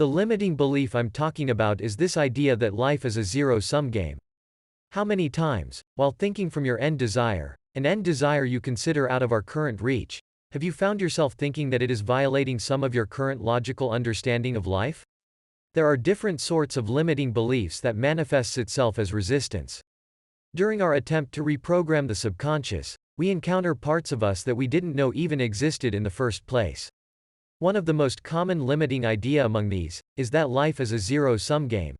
The limiting belief I'm talking about is this idea that life is a zero-sum game. How many times, while thinking from your end desire, an end desire you consider out of our current reach, have you found yourself thinking that it is violating some of your current logical understanding of life? There are different sorts of limiting beliefs that manifests itself as resistance. During our attempt to reprogram the subconscious, we encounter parts of us that we didn't know even existed in the first place. One of the most common limiting idea among these is that life is a zero-sum game.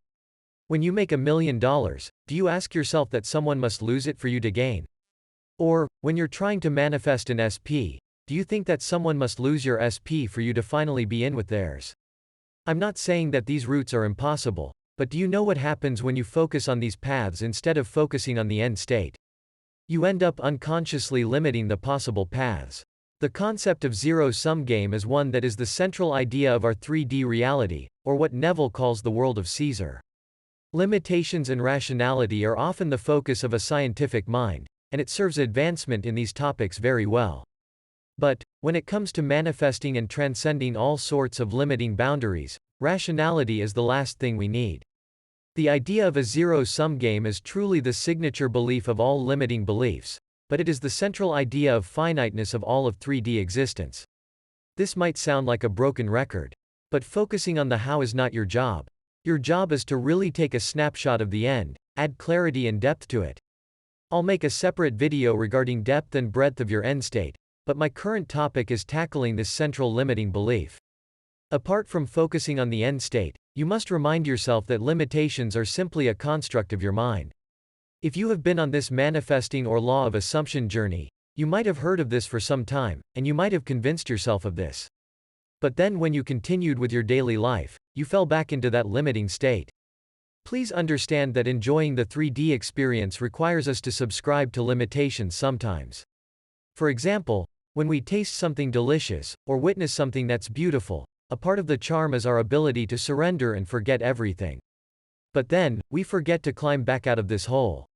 When you make $1 million, do you ask yourself that someone must lose it for you to gain? Or, when you're trying to manifest an SP, do you think that someone must lose your SP for you to finally be in with theirs? I'm not saying that these routes are impossible, but do you know what happens when you focus on these paths instead of focusing on the end state? You end up unconsciously limiting the possible paths. The concept of zero-sum game is one that is the central idea of our 3D reality, or what Neville calls the world of Caesar. Limitations and rationality are often the focus of a scientific mind, and it serves advancement in these topics very well. But, when it comes to manifesting and transcending all sorts of limiting boundaries, rationality is the last thing we need. The idea of a zero-sum game is truly the signature belief of all limiting beliefs, but it is the central idea of finiteness of all of 3D existence. This might sound like a broken record, but focusing on the how is not your job. Your job is to really take a snapshot of the end, add clarity and depth to it. I'll make a separate video regarding depth and breadth of your end state, but my current topic is tackling this central limiting belief. Apart from focusing on the end state, you must remind yourself that limitations are simply a construct of your mind. If you have been on this manifesting or law of assumption journey, you might have heard of this for some time, and you might have convinced yourself of this. But then when you continued with your daily life, you fell back into that limiting state. Please understand that enjoying the 3D experience requires us to subscribe to limitations sometimes. For example, when we taste something delicious, or witness something that's beautiful, a part of the charm is our ability to surrender and forget everything. But then, we forget to climb back out of this hole.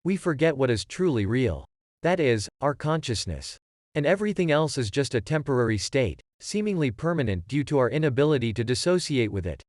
We forget what is truly real. That is, our consciousness. And everything else is just a temporary state, seemingly permanent due to our inability to dissociate with it.